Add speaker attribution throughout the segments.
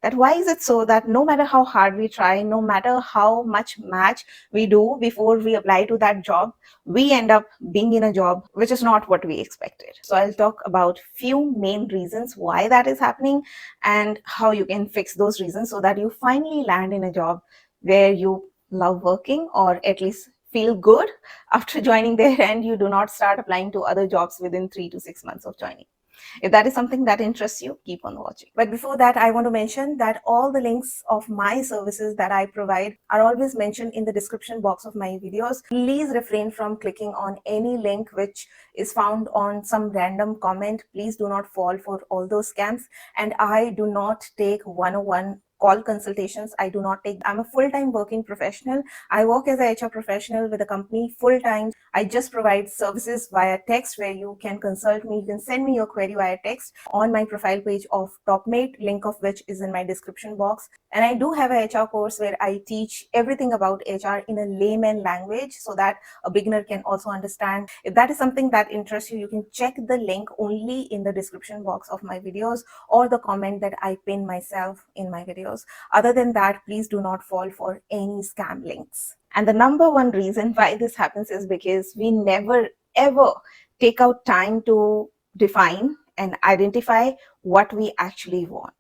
Speaker 1: That why is it so that no matter how hard we try, no matter how much match we do before we apply to that job, we end up being in a job which is not what we expected. So I'll talk about few main reasons why that is happening and how you can fix those reasons so that you finally land in a job where you love working, or at least feel good after joining there, and you do not start applying to other jobs within 3 to 6 months of joining. If that is something that interests you, keep on watching. But before that, I want to mention that all the links of my services that I provide are always mentioned in the description box of my videos. Please refrain from clicking on any link which is found on some random comment. Please do not fall for all those scams. And I do not take one-on-one call consultations. I do not take. I'm a full-time working professional. I work as a HR professional with a company full-time. I just provide services via text where you can consult me. You can send me your query via text on my profile page of TopMate, link of which is in my description box. And I do have a HR course where I teach everything about HR in a layman language so that a beginner can also understand. If that is something that interests you, you can check the link only in the description box of my videos or the comment that I pin myself in my videos. Other than that, please do not fall for any scam links. And the number one reason why this happens is because we never ever take out time to define and identify what we actually want.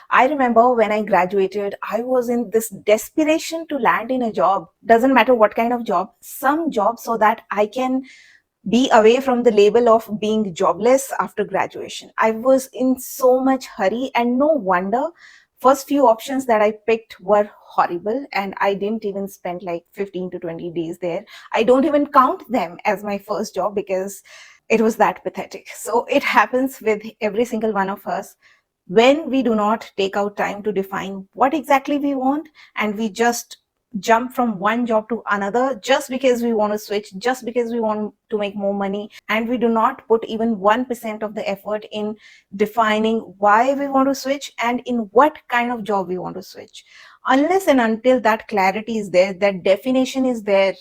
Speaker 1: I remember when I graduated, I was in this desperation to land in a job. Doesn't matter what kind of job, some job so that I can be away from the label of being jobless after graduation. I was in so much hurry, and no wonder first few options that I picked were horrible, and I didn't even spend like 15 to 20 days there. I don't even count them as my first job because it was that pathetic. So it happens with every single one of us when we do not take out time to define what exactly we want, and we just jump from one job to another just because we want to switch, just because we want to make more money, and we do not put even 1% of the effort in defining why we want to switch and in what kind of job we want to switch. Unless and until that clarity is there, that definition is there,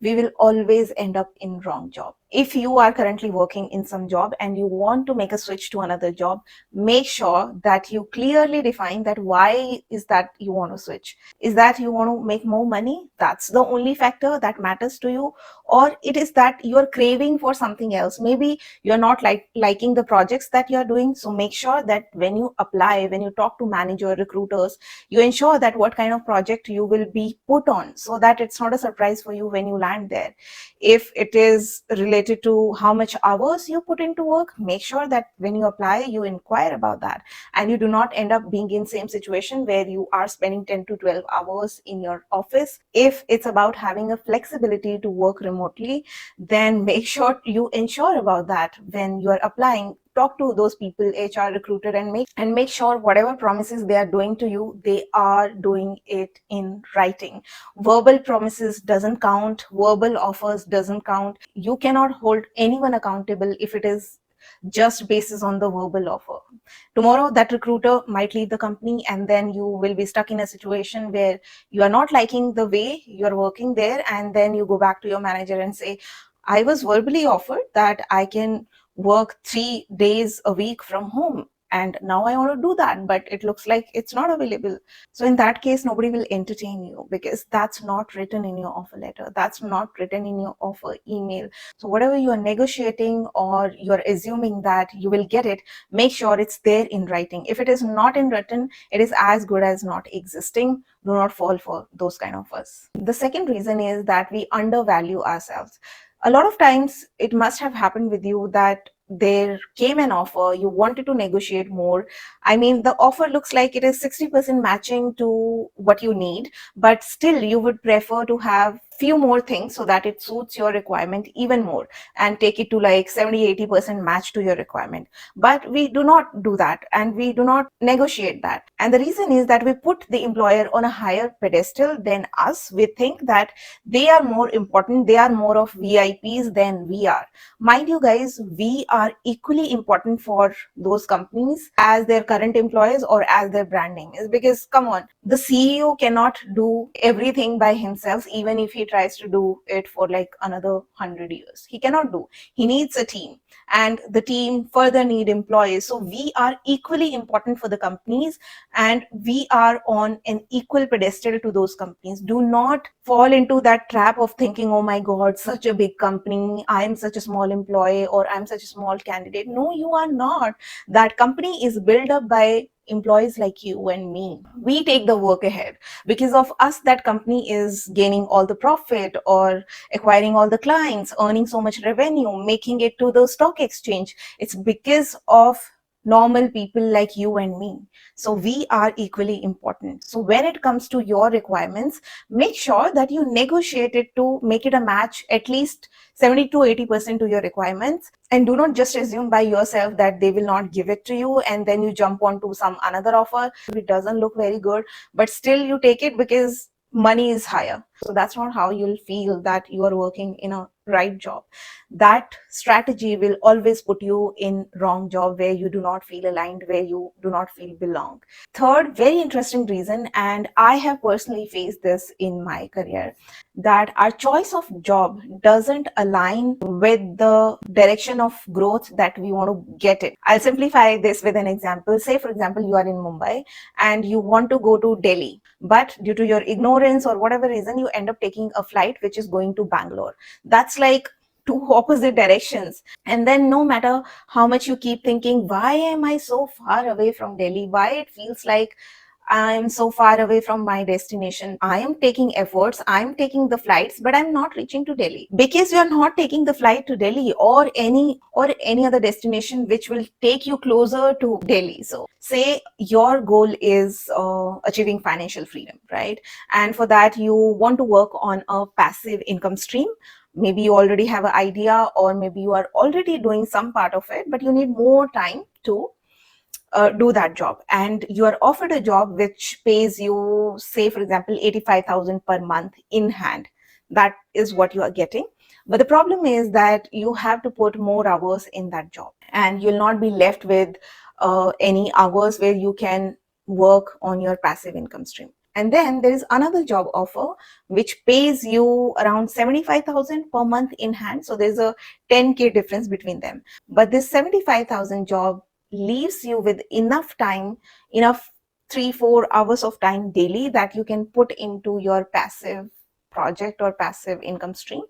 Speaker 1: we will always end up in wrong job. If you are currently working in some job and you want to make a switch to another job, make sure that you clearly define that why is that you want to switch. Is that you want to make more money? That's the only factor that matters to you, or it is that you're craving for something else. Maybe you're not liking the projects that you're doing. So make sure that when you apply, when you talk to manager, recruiters, you ensure that what kind of project you will be put on so that it's not a surprise for you when you land there. If it is related to how much hours you put into work, make sure that when you apply, you inquire about that, and you do not end up being in same situation where you are spending 10 to 12 hours in your office. If it's about having a flexibility to work remotely, then make sure you ensure about that when you are applying. Talk to those people, HR, recruiter, and make sure whatever promises they are doing to you, they are doing it in writing. Verbal promises doesn't count, verbal offers doesn't count. You cannot hold anyone accountable if it is just basis on the verbal offer. Tomorrow that recruiter might leave the company, and then you will be stuck in a situation where you are not liking the way you're working there, and then you go back to your manager and say, I was verbally offered that I can work 3 days a week from home, and now I want to do that, but it looks like it's not available. So in that case, nobody will entertain you because that's not written in your offer letter. That's not written in your offer email. So whatever you are negotiating or you're assuming that you will get it, make sure it's there in writing. If it is not in written, it is as good as not existing. Do not fall for those kind of us. The second reason is that we undervalue ourselves. A lot of times it must have happened with you that there came an offer, you wanted to negotiate more. I mean, the offer looks like it is 60% matching to what you need, but still you would prefer to have few more things so that it suits your requirement even more and take it to like 70-80% match to your requirement. But we do not do that, and we do not negotiate that. And the reason is that we put the employer on a higher pedestal than us. We think that they are more important, they are more of VIPs than we are. Mind you guys, we are equally important for those companies as their current employees or as their brand name is. Because come on, the CEO cannot do everything by himself, even if he tries to do it for like another 100 years. He cannot do. He needs a team, and the team further need employees. So we are equally important for the companies, and we are on an equal pedestal to those companies. Do not fall into that trap of thinking, oh my god, such a big company, I am such a small employee, or I'm such a small candidate. No, you are not. That company is built up by employees like you and me. We take the work ahead. Because of us, that company is gaining all the profit, or acquiring all the clients, earning so much revenue, making it to the stock exchange. It's because of normal people like you and me. So we are equally important. So when it comes to your requirements, make sure that you negotiate it to make it a match at least 70 to 80% to your requirements. And do not just assume by yourself that they will not give it to you, and then you jump onto some another offer. It doesn't look very good, but still you take it because money is higher. So that's not how you'll feel that you are working in a right job. That strategy will always put you in wrong job, where you do not feel aligned, where you do not feel belong. Third, very interesting reason, and I have personally faced this in my career, that our choice of job doesn't align with the direction of growth that we want to get it. I'll simplify this with an example. Say, for example, you are in Mumbai and you want to go to Delhi, but due to your ignorance or whatever reason, you end up taking a flight which is going to Bangalore. That's like two opposite directions. And then no matter how much you keep thinking, why am I so far away from Delhi? Why it feels like I'm so far away from my destination. I am taking efforts, I'm taking the flights, but I'm not reaching to Delhi. Because you're not taking the flight to Delhi or any other destination which will take you closer to Delhi. So say your goal is achieving financial freedom, right? And for that you want to work on a passive income stream. Maybe you already have an idea, or maybe you are already doing some part of it, but you need more time to do that job, and you are offered a job which pays you, say for example, 85,000 per month in hand. That is what you are getting. But the problem is that you have to put more hours in that job, and you'll not be left with any hours where you can work on your passive income stream. And then there is another job offer which pays you around 75,000 per month in hand. So there's a 10K difference between them. But this 75,000 job leaves you with enough time, enough 3-4 hours of time daily that you can put into your passive project or passive income stream.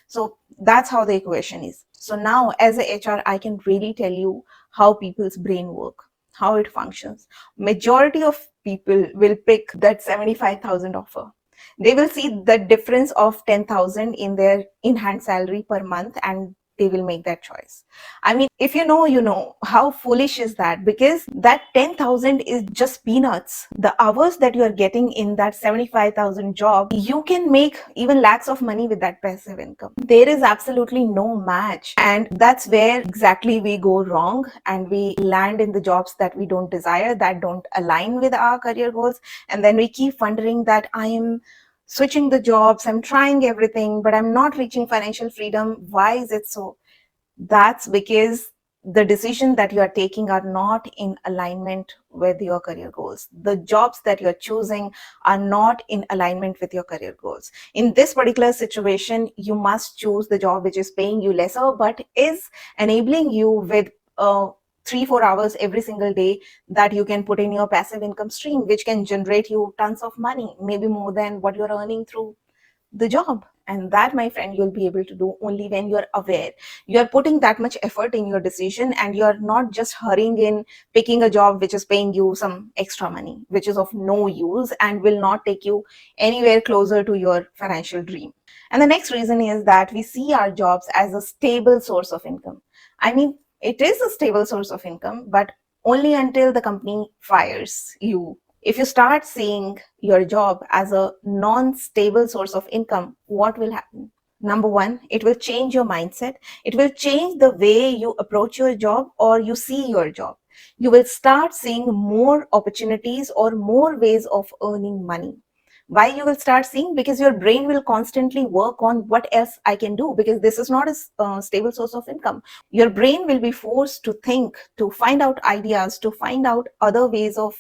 Speaker 1: So that's how the equation is. So now as a HR, I can really tell you how people's brain work, how it functions. Majority of people will pick that 75,000 offer. They will see the difference of 10,000 in their in-hand salary per month, and they will make that choice. I mean, if you know, you know. How foolish is that? Because that 10,000 is just peanuts. The hours that you are getting in that 75,000 job, you can make even lakhs of money with that passive income. There is absolutely no match. And that's where exactly we go wrong, and we land in the jobs that we don't desire, that don't align with our career goals. And then we keep wondering that I am switching the jobs, I'm trying everything, but I'm not reaching financial freedom. Why is it so? That's because the decisions that you are taking are not in alignment with your career goals. The jobs that you're choosing are not in alignment with your career goals. In this particular situation, you must choose the job which is paying you lesser but is enabling you with 3-4 hours every single day that you can put in your passive income stream, which can generate you tons of money, maybe more than what you're earning through the job. And that, my friend, you'll be able to do only when you're aware. You're putting that much effort in your decision, and you're not just hurrying in picking a job which is paying you some extra money, which is of no use and will not take you anywhere closer to your financial dream. And the next reason is that we see our jobs as a stable source of income. I mean, it is a stable source of income, but only until the company fires you. If you start seeing your job as a non-stable source of income, what will happen? Number one, it will change your mindset. It will change the way you approach your job or you see your job. You will start seeing more opportunities or more ways of earning money. Why you will start seeing? Because your brain will constantly work on what else I can do, because this is not a stable source of income. Your brain will be forced to think, to find out ideas, to find out other ways of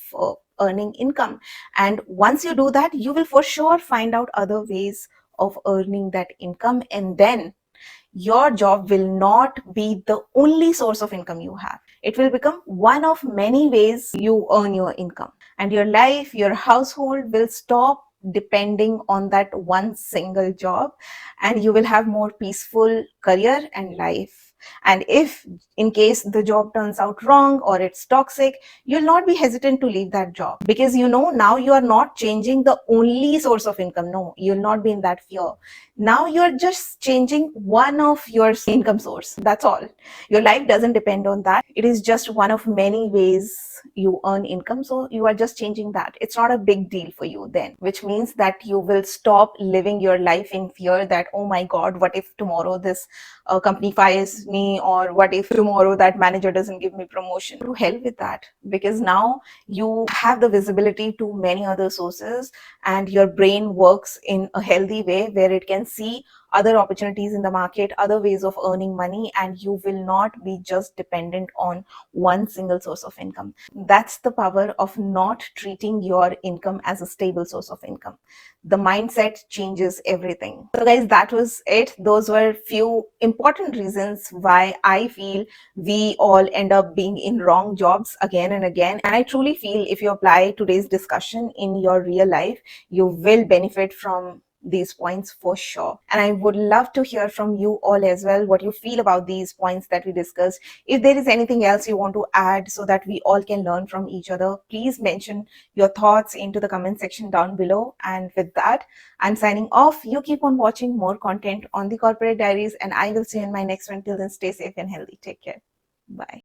Speaker 1: earning income. And once you do that, you will for sure find out other ways of earning that income, and then your job will not be the only source of income you have. It will become one of many ways you earn your income. And your life, your household will stop depending on that one single job, and you will have more peaceful career and life. And if in case the job turns out wrong or it's toxic, you'll not be hesitant to leave that job, because you know now you are not changing the only source of income. No, you'll not be in that fear. Now you're just changing one of your income source. That's all. Your life doesn't depend on that. It is just one of many ways you earn income. So you are just changing that. It's not a big deal for you then, which means that you will stop living your life in fear that, oh my God, what if tomorrow this company fires me, or what if tomorrow that manager doesn't give me promotion? To hell with that, because now you have the visibility to many other sources, and your brain works in a healthy way where it can see other opportunities in the market, other ways of earning money, and you will not be just dependent on one single source of income. That's the power of not treating your income as a stable source of income. The mindset changes everything. So guys, that was it. Those were few important reasons why I feel we all end up being in wrong jobs again and again. And I truly feel if you apply today's discussion in your real life, you will benefit from these points for sure. And I would love to hear from you all as well, what you feel about these points that we discussed. If there is anything else you want to add so that we all can learn from each other, please mention your thoughts into the comment section down below. And with that, I'm signing off. You keep on watching more content on the Corporate Diaries, and I will see you in my next one. Till then, stay safe and healthy. Take care. Bye.